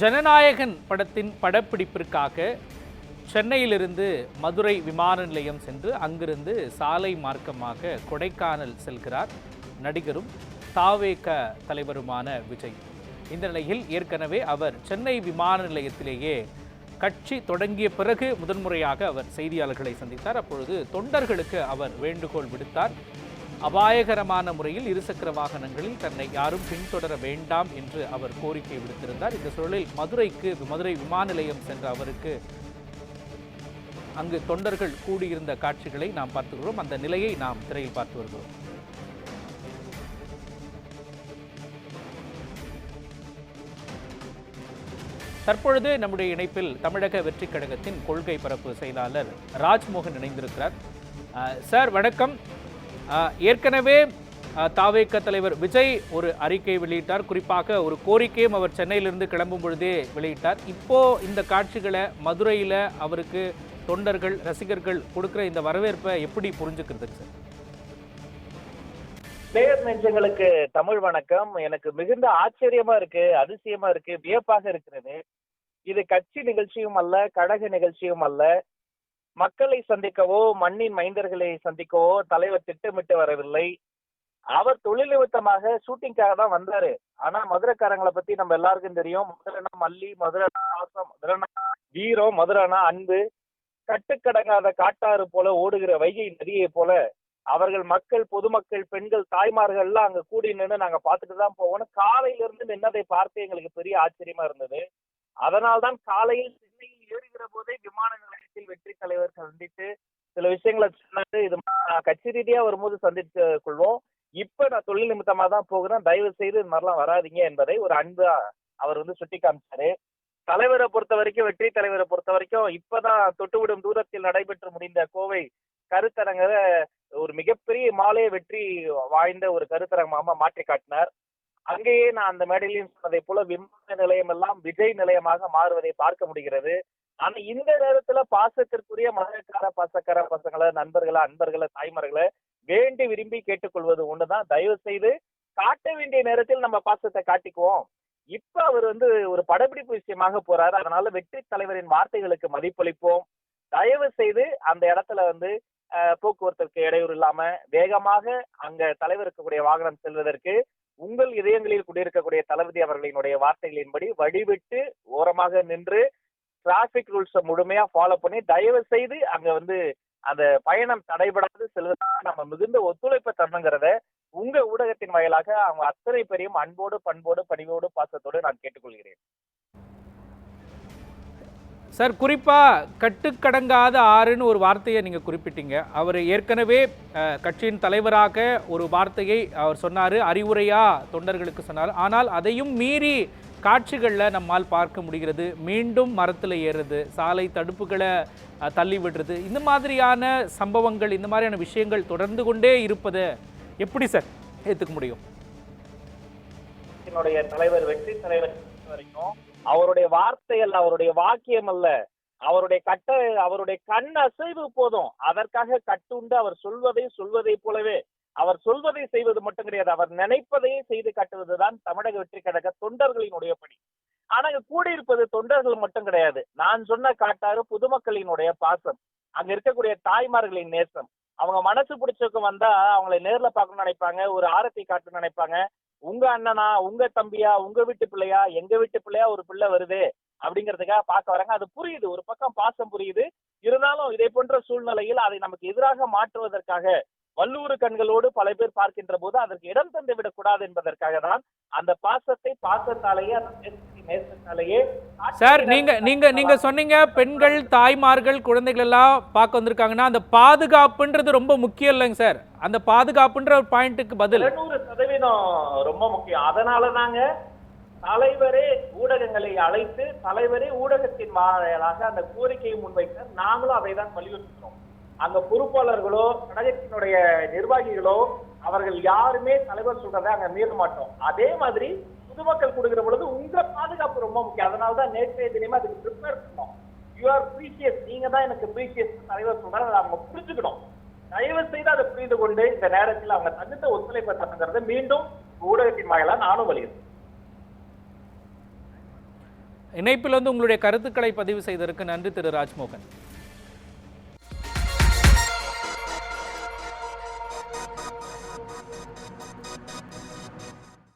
ஜனநாயகன் படத்தின் படப்பிடிப்பிற்காக சென்னையிலிருந்து மதுரை விமான நிலையம் சென்று அங்கிருந்து சாலை மார்க்கமாக கொடைக்கானல் செல்கிறார் நடிகரும் தாவேக தலைவருமான விஜய். இந்த நிலையில் ஏற்கனவே அவர் சென்னை விமான நிலையத்திலேயே கட்சி தொடங்கிய பிறகு முதன்முறையாக அவர் செய்தியாளர்களை சந்தித்தார். அப்பொழுது தொண்டர்களுக்கு அவர் வேண்டுகோள் விடுத்தார். அபாயகரமான முறையில் இருசக்கர வாகனங்களில் தன்னை யாரும் பின்தொடர வேண்டாம் என்று அவர் கோரிக்கை விடுத்திருந்தார். இந்த சூழலில் மதுரை விமான நிலையம் சென்ற அவருக்கு அங்கு தொண்டர்கள் கூடியிருந்த காட்சிகளை நாம் பார்த்துக்கிறோம். அந்த நிலையை நாம் திரையில் பார்த்து வருகிறோம். தற்பொழுது நம்முடைய இணைப்பில் தமிழக வெற்றிக் கழகத்தின் கொள்கை பரப்பு செயலாளர் ராஜ்மோகன் இணைந்திருக்கிறார். சார் வணக்கம். ஏற்கனவே தாவேக தலைவர் விஜய் ஒரு அறிக்கை வெளியிட்டார். குறிப்பாக ஒரு கோரிக்கையும் அவர் சென்னையிலிருந்து கிளம்பும் பொழுதே வெளியிட்டார். இப்போ இந்த காட்சிகளை மதுரையில் அவருக்கு தொண்டர்கள் ரசிகர்கள் கொடுக்கிற இந்த வரவேற்பை எப்படி புரிஞ்சுக்கிறதுக்கு சார்? நேயர் நெஞ்சங்களுக்கு தமிழ் வணக்கம். எனக்கு மிகுந்த ஆச்சரியமா இருக்கு, அதிசயமா இருக்கு, வியப்பாக இருக்கிறது. இது கட்சி நிகழ்ச்சியும் அல்ல, கழக நிகழ்ச்சியும் அல்ல. மக்களை சந்திக்கவோ மண்ணின் மைந்தர்களை சந்திக்கவோ தலைவர் திட்டமிட்டு வரவில்லை. அவர் தொழில் நிமித்தமாக ஷூட்டிங்காக தான் வந்தாரு. ஆனா மதுரைக்காரங்களை பத்தி நம்ம எல்லாருக்கும் தெரியும். மதுரைனா மல்லி, மதுரைனா ஆசம், மதுரைனா வீரம், மதுரைனா அன்பு. கட்டுக்கடங்காத காட்டாறு போல ஓடுகிற வைகை நதியை போல அவர்கள் மக்கள், பொதுமக்கள், பெண்கள், தாய்மார்கள் எல்லாம் அங்க கூடி நின்று நாங்க பார்த்துட்டு தான் போவோம். காலையில இருந்து நின்னதை பார்த்து எங்களுக்கு பெரிய ஆச்சரியமா இருந்தது. அதனால்தான் காலையில் சென்னையில் ஏறுகிற போதே விமான நிலையத்தில் வெற்றி தலைவர் சந்தித்து சில விஷயங்களை சொன்னாரு. இது கட்சி ரீதியா வரும்போது சந்தித்து கொள்வோம். இப்ப நான் தொழில் நிமித்தமா தான் போகிறேன், தயவு செய்து இது மாதிரிலாம் வராதிங்க என்பதை ஒரு அன்பா அவர் சுட்டி காமிச்சாரு. தலைவரை பொறுத்த வரைக்கும், வெற்றி தலைவரை பொறுத்த வரைக்கும் இப்பதான் தொட்டுவிடும் தூரத்தில் நடைபெற்று முடிந்த கோவை கருத்தரங்க ஒரு மிகப்பெரிய மாலைய வெற்றி வாய்ந்த ஒரு கருத்தரங்கமாக மாற்றி காட்டினார். அங்கேயே நான் அந்த மேடையிலையும் சொன்னதை போல விமான நிலையம் எல்லாம் விஜய் நிலையமாக மாறுவதை பார்க்க முடிகிறது. ஆனா இந்த நேரத்துல பாசத்திற்குரிய மதுரைக்கார பாசக்கார பசங்களை, அன்பர்களை, தாய்மார்களை வேண்டி விரும்பி கேட்டுக்கொள்வது ஒண்ணுதான். தயவு செய்து காட்ட வேண்டிய நேரத்தில் நம்ம பாசத்தை காட்டிக்குவோம். இப்ப அவர் ஒரு படப்பிடிப்பு விஷயமாக போறாரு. அதனால வெற்றி தலைவரின் வார்த்தைகளுக்கு மதிப்பளிப்போம். தயவு செய்து அந்த இடத்துல போக்குவரத்திற்கு இடையூறு இல்லாம வேகமாக அங்க தலைவருக்கு கூடிய வாகனம் செல்வதற்கு உங்கள் இதயங்களில் குடியிருக்கக்கூடிய தளபதி அவர்களினுடைய வார்த்தைகளின்படி வழிவிட்டு ஓரமாக நின்று டிராபிக் ரூல்ஸை முழுமையா ஃபாலோ பண்ணி தயவு செய்து அங்க அந்த பயணம் தடைபடாது செல்வதற்கு நம்ம மிகுந்த ஒத்துழைப்பை தரணுங்கிறத உங்க ஊடகத்தின் வாயிலாக அவங்க அத்தனை பேரையும் அன்போடு, பண்போடு, பணிவோடு, பாசத்தோடு நான் கேட்டுக்கொள்கிறேன். சார், குறிப்பா கட்டுக்கடங்காத ஆறுன்னு ஒரு வார்த்தையை நீங்க குறிப்பிட்டீங்க. அவர் ஏற்கனவே கட்சியின் தலைவராக ஒரு வார்த்தையை அவர் சொன்னாரு, அறிவுரையா தொண்டர்களுக்கு சொன்னார். ஆனால் அதையும் மீறி காட்சிகளில் நம்மால் பார்க்க முடிகிறது. மீண்டும் மரத்தில் ஏறுறது, சாலை தடுப்புகளை தள்ளி விடுறது, இந்த மாதிரியான சம்பவங்கள், இந்த மாதிரியான விஷயங்கள் தொடர்ந்து கொண்டே இருப்பதை எப்படி சார் ஏற்றுக்க முடியும்? என்னுடைய தலைவர், வெற்றி தலைவர் வரைக்கும் அவருடைய வார்த்தை அல்ல, அவருடைய வாக்கியம் அல்ல, அவருடைய கண் அசைவு போதும். அதற்காக கட்டுண்டு அவர் சொல்வதை போலவே அவர் சொல்வதை செய்வது மட்டும் கிடையாது, அவர் நினைப்பதையே செய்து காட்டுவதுதான் தமிழக வெற்றி கழக தொண்டர்களினுடைய பணி. ஆனா கூடியிருப்பது தொண்டர்கள் மட்டும் கிடையாது. நான் சொன்ன காட்டாறு பொதுமக்களினுடைய பாசம், அங்க இருக்கக்கூடிய தாய்மார்களின் நேசம். அவங்க மனசு பிடிச்சவங்க வந்தா அவங்களை நேர்ல பார்க்கணும்னு நினைப்பாங்க, ஒரு ஆரத்தி காட்டணும்னு நினைப்பாங்க. உங்க அண்ணனா, உங்க தம்பியா, உங்க வீட்டு பிள்ளையா, எங்க வீட்டு பிள்ளையா ஒரு பிள்ளை வருது அப்படிங்கிறதுக்காக பார்க்க வராங்க. அது புரியுது, ஒரு பக்கம் பாசம் புரியுது. இருந்தாலும் இதை போன்ற சூழ்நிலையில் அதை நமக்கு எதிராக மாற்றுவதற்காக வல்லூறு கண்களோடு பல பேர் பார்க்கின்ற போது அதற்கு இடம் தந்து விடக்கூடாது என்பதற்காக தான் அந்த பாசத்தை, பாசத்தாலேயே, நேசத்தாலேயே. சார், நீங்க சொன்னீங்க பெண்கள், தாய்மார்கள், குழந்தைகள் எல்லாம் பார்க்க வந்திருக்காங்கன்னா அந்த பாதுகாப்புன்றது ரொம்ப முக்கியம் இல்லைங்க சார்? அந்த பாதுகாப்புன்ற ஒரு பாயிண்ட்டுக்கு பதில் 100% ரொம்ப முக்கியம். அதனால நாங்க தலைவரே ஊடகங்களை அழைத்து, தலைவரே ஊடகத்தின் வாயிலாக அந்த கோரிக்கையை முன்வைக்க நாங்களும் அதை தான் வலியுறுத்துறோம். அந்த பொறுப்பாளர்களோ கழகத்தினுடைய நிர்வாகிகளோ அவர்கள் யாருமே தலைவர் சொல்றதை அங்க மீற மாட்டோம். அதே மாதிரி பொதுமக்கள் கொடுக்கிற பொழுது உங்க பாதுகாப்பு ரொம்ப முக்கியம். அதனாலதான் நேற்றைய தினமே அதுக்கு ப்ரிப்பேர் பண்ணோம். யூ ஆர் ப்ரீசியஸ், நீங்க தான் எனக்கு ப்ரீசியஸ் தலைவர் சொல்றாரு, அதை அவங்க புரிஞ்சுக்கணும். தயவு செய்து அதை புரிந்து கொண்டு இந்த நேரத்தில் அவங்க தகுந்த ஒத்துழைப்பை தரணுங்கிறத மீண்டும் ஊடகத்தின் வாயிலா நானும் வலியுறுத்தேன். இணைப்பில் வந்து உங்களுடைய கருத்துக்களை பதிவு செய்ததற்கு நன்றி திரு ராஜ்மோகன்.